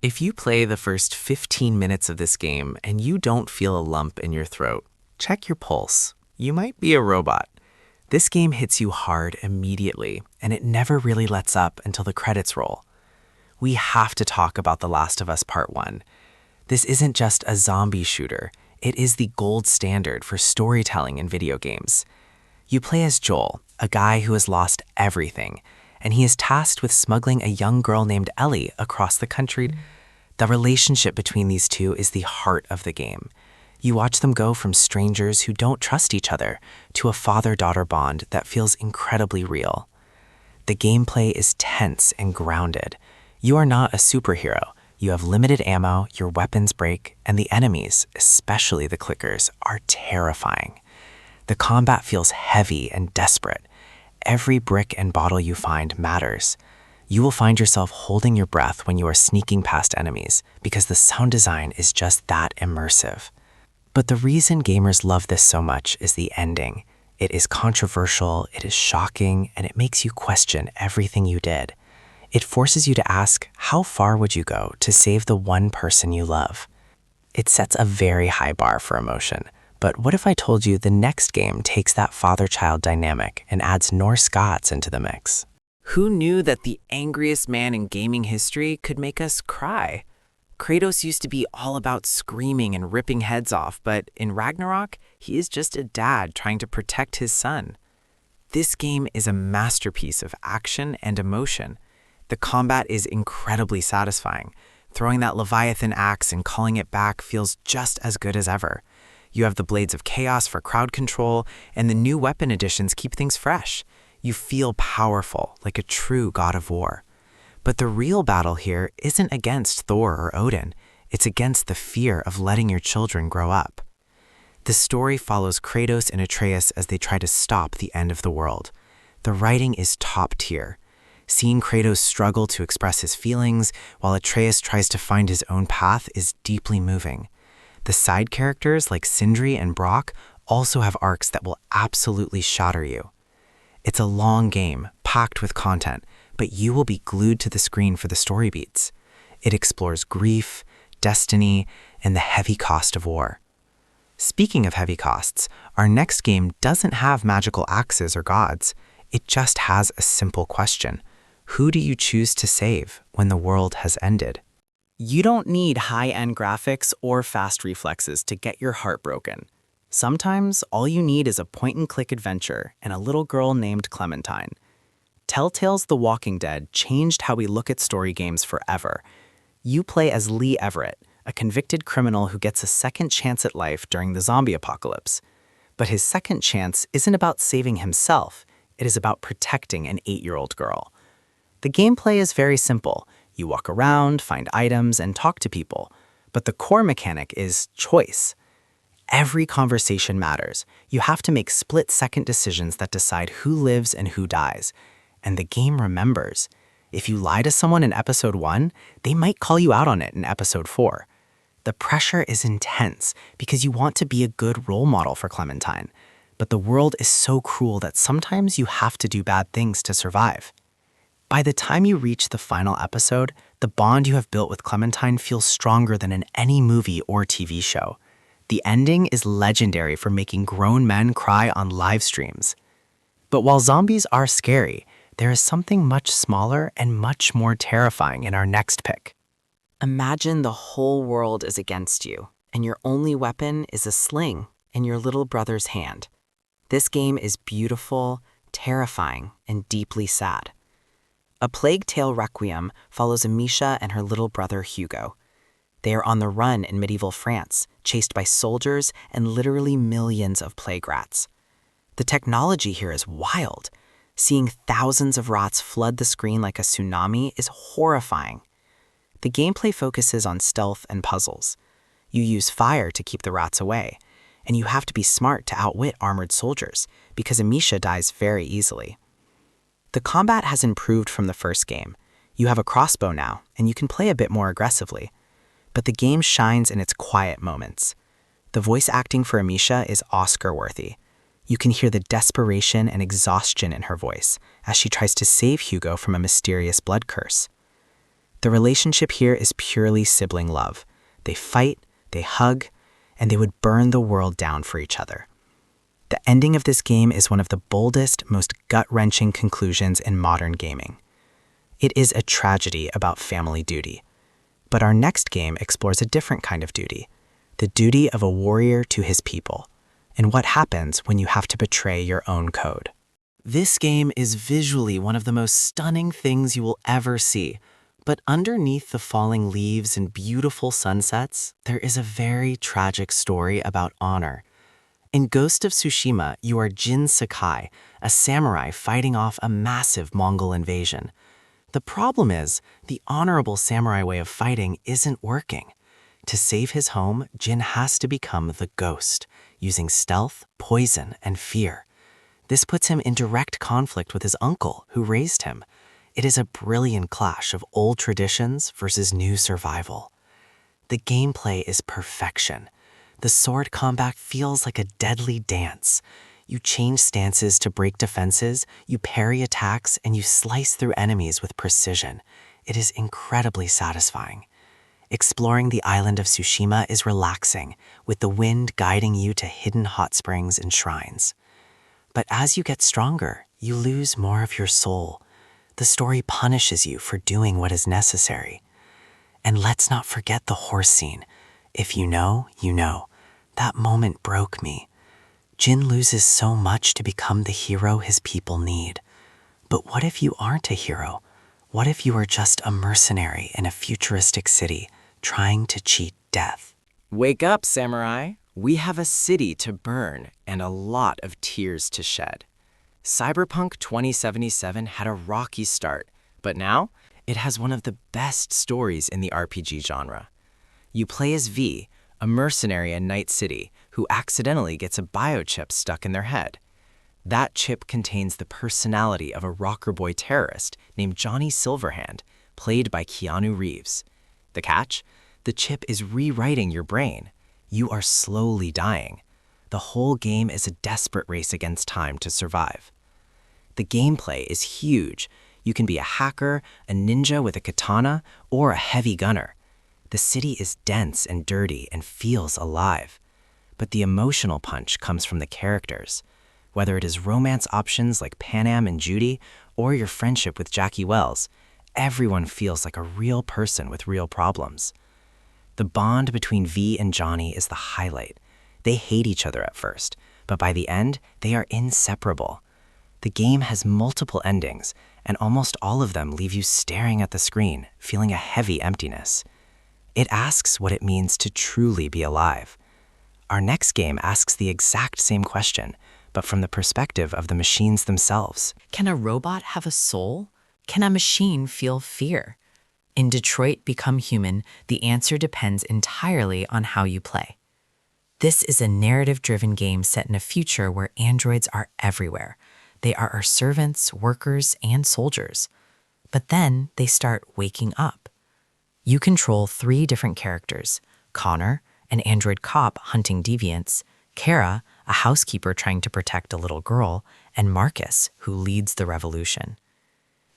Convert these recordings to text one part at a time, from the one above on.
If you play the first 15 minutes of this game and you don't feel a lump in your throat, check your pulse. You might be a robot. This game hits you hard immediately, and it never really lets up until the credits roll. We have to talk about The Last of Us Part 1. This isn't just a zombie shooter. It is the gold standard for storytelling in video games. You play as Joel, a guy who has lost everything, and he is tasked with smuggling a young girl named Ellie across the country. The relationship between these two is the heart of the game. You watch them go from strangers who don't trust each other to a father-daughter bond that feels incredibly real. The gameplay is tense and grounded. You are not a superhero. You have limited ammo, your weapons break, and the enemies, especially the clickers, are terrifying. The combat feels heavy and desperate. Every brick and bottle you find matters. You will find yourself holding your breath when you are sneaking past enemies because the sound design is just that immersive. But the reason gamers love this so much is the ending. It is controversial, it is shocking, and it makes you question everything you did. It forces you to ask, how far would you go to save the one person you love? It sets a very high bar for emotion. But what if I told you the next game takes that father-child dynamic and adds Norse gods into the mix? Who knew that the angriest man in gaming history could make us cry? Kratos used to be all about screaming and ripping heads off, but in Ragnarok, he is just a dad trying to protect his son. This game is a masterpiece of action and emotion. The combat is incredibly satisfying. Throwing that Leviathan axe and calling it back feels just as good as ever. You have the Blades of Chaos for crowd control, and the new weapon additions keep things fresh. You feel powerful, like a true god of war. But the real battle here isn't against Thor or Odin. It's against the fear of letting your children grow up. The story follows Kratos and Atreus as they try to stop the end of the world. The writing is top tier. Seeing Kratos struggle to express his feelings while Atreus tries to find his own path is deeply moving. The side characters like Sindri and Brock also have arcs that will absolutely shatter you. It's a long game, packed with content, but you will be glued to the screen for the story beats. It explores grief, destiny, and the heavy cost of war. Speaking of heavy costs, our next game doesn't have magical axes or gods. It just has a simple question. Who do you choose to save when the world has ended? You don't need high-end graphics or fast reflexes to get your heart broken. Sometimes all you need is a point-and-click adventure and a little girl named Clementine. Telltale's The Walking Dead changed how we look at story games forever. You play as Lee Everett, a convicted criminal who gets a second chance at life during the zombie apocalypse. But his second chance isn't about saving himself. It is about protecting an 8-year-old girl. The gameplay is very simple. You walk around, find items, and talk to people. But the core mechanic is choice. Every conversation matters. You have to make split-second decisions that decide who lives and who dies. And the game remembers. If you lie to someone in Episode 1, they might call you out on it in Episode 4. The pressure is intense because you want to be a good role model for Clementine. But the world is so cruel that sometimes you have to do bad things to survive. By the time you reach the final episode, the bond you have built with Clementine feels stronger than in any movie or TV show. The ending is legendary for making grown men cry on live streams. But while zombies are scary, there is something much smaller and much more terrifying in our next pick. Imagine the whole world is against you, and your only weapon is a sling in your little brother's hand. This game is beautiful, terrifying, and deeply sad. A Plague Tale Requiem follows Amisha and her little brother Hugo. They are on the run in medieval France, chased by soldiers and literally millions of plague rats. The technology here is wild. Seeing thousands of rats flood the screen like a tsunami is horrifying. The gameplay focuses on stealth and puzzles. You use fire to keep the rats away, and you have to be smart to outwit armored soldiers, because Amisha dies very easily. The combat has improved from the first game. You have a crossbow now, and you can play a bit more aggressively. But the game shines in its quiet moments. The voice acting for Amisha is Oscar-worthy. You can hear the desperation and exhaustion in her voice as she tries to save Hugo from a mysterious blood curse. The relationship here is purely sibling love. They fight, they hug, and they would burn the world down for each other. The ending of this game is one of the boldest, most gut-wrenching conclusions in modern gaming. It is a tragedy about family duty. But our next game explores a different kind of duty, the duty of a warrior to his people, and what happens when you have to betray your own code. This game is visually one of the most stunning things you will ever see, but underneath the falling leaves and beautiful sunsets, there is a very tragic story about honor. In Ghost of Tsushima, you are Jin Sakai, a samurai fighting off a massive Mongol invasion. The problem is, the honorable samurai way of fighting isn't working. To save his home, Jin has to become the ghost, using stealth, poison, and fear. This puts him in direct conflict with his uncle, who raised him. It is a brilliant clash of old traditions versus new survival. The gameplay is perfection. The sword combat feels like a deadly dance. You change stances to break defenses, you parry attacks, and you slice through enemies with precision. It is incredibly satisfying. Exploring the island of Tsushima is relaxing, with the wind guiding you to hidden hot springs and shrines. But as you get stronger, you lose more of your soul. The story punishes you for doing what is necessary. And let's not forget the horse scene. If you know, you know. That moment broke me. Jin loses so much to become the hero his people need. But what if you aren't a hero? What if you are just a mercenary in a futuristic city trying to cheat death? Wake up, samurai! We have a city to burn and a lot of tears to shed. Cyberpunk 2077 had a rocky start, but now it has one of the best stories in the RPG genre. You play as V, a mercenary in Night City who accidentally gets a biochip stuck in their head. That chip contains the personality of a rocker boy terrorist named Johnny Silverhand, played by Keanu Reeves. The catch? The chip is rewriting your brain. You are slowly dying. The whole game is a desperate race against time to survive. The gameplay is huge. You can be a hacker, a ninja with a katana, or a heavy gunner. The city is dense and dirty and feels alive. But the emotional punch comes from the characters. Whether it is romance options like Panam and Judy, or your friendship with Jackie Wells, everyone feels like a real person with real problems. The bond between V and Johnny is the highlight. They hate each other at first, but by the end, they are inseparable. The game has multiple endings, and almost all of them leave you staring at the screen, feeling a heavy emptiness. It asks what it means to truly be alive. Our next game asks the exact same question, but from the perspective of the machines themselves. Can a robot have a soul? Can a machine feel fear? In Detroit Become Human, the answer depends entirely on how you play. This is a narrative-driven game set in a future where androids are everywhere. They are our servants, workers, and soldiers. But then they start waking up. You control 3 different characters: Connor, an android cop hunting deviants; Kara, a housekeeper trying to protect a little girl; and Marcus, who leads the revolution.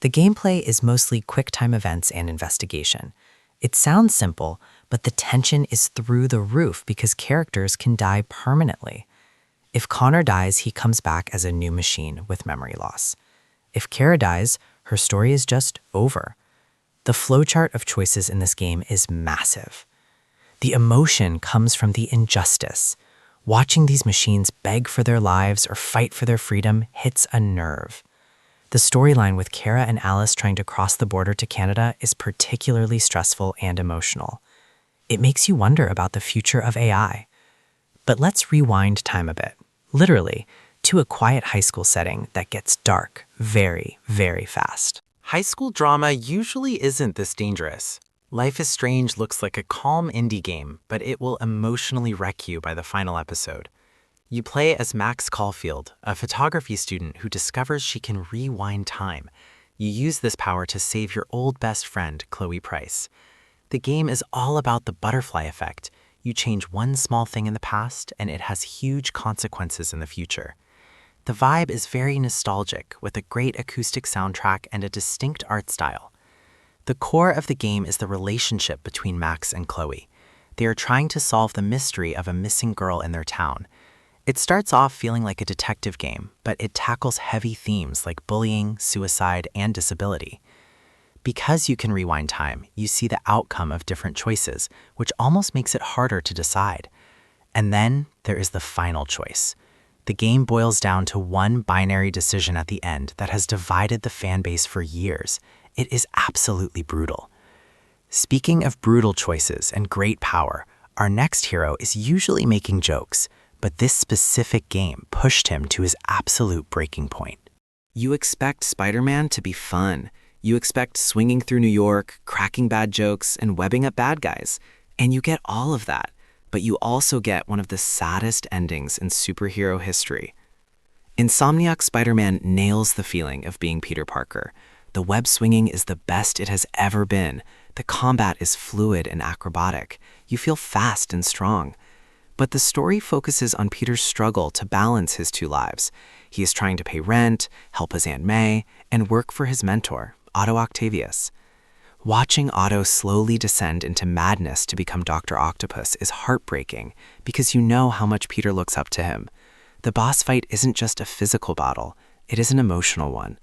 The gameplay is mostly quick-time events and investigation. It sounds simple, but the tension is through the roof because characters can die permanently. If Connor dies, he comes back as a new machine with memory loss. If Kara dies, her story is just over. The flowchart of choices in this game is massive. The emotion comes from the injustice. Watching these machines beg for their lives or fight for their freedom hits a nerve. The storyline with Kara and Alice trying to cross the border to Canada is particularly stressful and emotional. It makes you wonder about the future of AI. But let's rewind time a bit, literally, to a quiet high school setting that gets dark very, very fast. High school drama usually isn't this dangerous. Life is Strange looks like a calm indie game, but it will emotionally wreck you by the final episode. You play as Max Caulfield, a photography student who discovers she can rewind time. You use this power to save your old best friend, Chloe Price. The game is all about the butterfly effect. You change one small thing in the past, and it has huge consequences in the future. The vibe is very nostalgic, with a great acoustic soundtrack and a distinct art style. The core of the game is the relationship between Max and Chloe. They are trying to solve the mystery of a missing girl in their town. It starts off feeling like a detective game, but it tackles heavy themes like bullying, suicide, and disability. Because you can rewind time, you see the outcome of different choices, which almost makes it harder to decide. And then there is the final choice. The game boils down to one binary decision at the end that has divided the fan base for years. It is absolutely brutal. Speaking of brutal choices and great power, our next hero is usually making jokes, but this specific game pushed him to his absolute breaking point. You expect Spider-Man to be fun. You expect swinging through New York, cracking bad jokes, and webbing up bad guys. And you get all of that, but you also get one of the saddest endings in superhero history. Insomniac's Spider-Man nails the feeling of being Peter Parker. The web swinging is the best it has ever been. The combat is fluid and acrobatic. You feel fast and strong. But the story focuses on Peter's struggle to balance his two lives. He is trying to pay rent, help his Aunt May, and work for his mentor, Otto Octavius. Watching Otto slowly descend into madness to become Dr. Octopus is heartbreaking because you know how much Peter looks up to him. The boss fight isn't just a physical battle, it is an emotional one.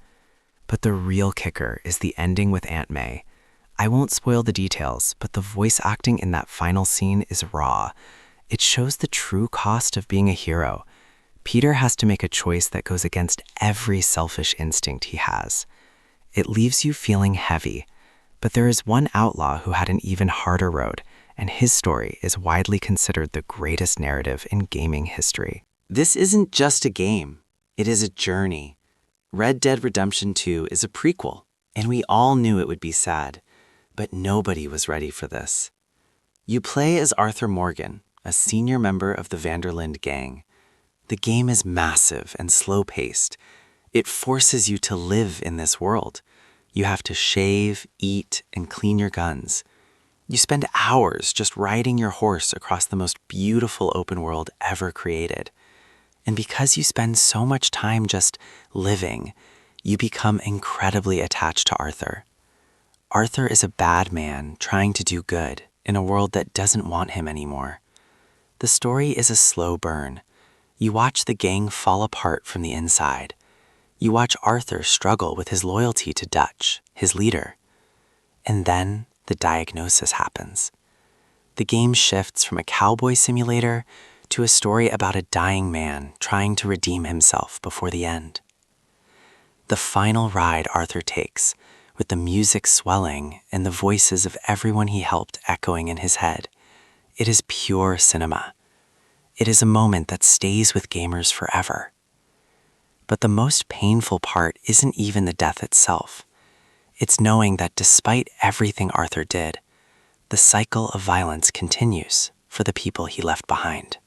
But the real kicker is the ending with Aunt May. I won't spoil the details, but the voice acting in that final scene is raw. It shows the true cost of being a hero. Peter has to make a choice that goes against every selfish instinct he has. It leaves you feeling heavy, but there is one outlaw who had an even harder road, and his story is widely considered the greatest narrative in gaming history. This isn't just a game, it is a journey. Red Dead Redemption 2 is a prequel, and we all knew it would be sad, but nobody was ready for this. You play as Arthur Morgan, a senior member of the Vanderlinde gang. The game is massive and slow-paced. It forces you to live in this world. You have to shave, eat, and clean your guns. You spend hours just riding your horse across the most beautiful open world ever created. And because you spend so much time just living, you become incredibly attached to Arthur. Arthur is a bad man trying to do good in a world that doesn't want him anymore. The story is a slow burn. You watch the gang fall apart from the inside. You watch Arthur struggle with his loyalty to Dutch, his leader. And then the diagnosis happens. The game shifts from a cowboy simulator to a story about a dying man trying to redeem himself before the end. The final ride Arthur takes, with the music swelling and the voices of everyone he helped echoing in his head, it is pure cinema. It is a moment that stays with gamers forever. But the most painful part isn't even the death itself. It's knowing that despite everything Arthur did, the cycle of violence continues for the people he left behind.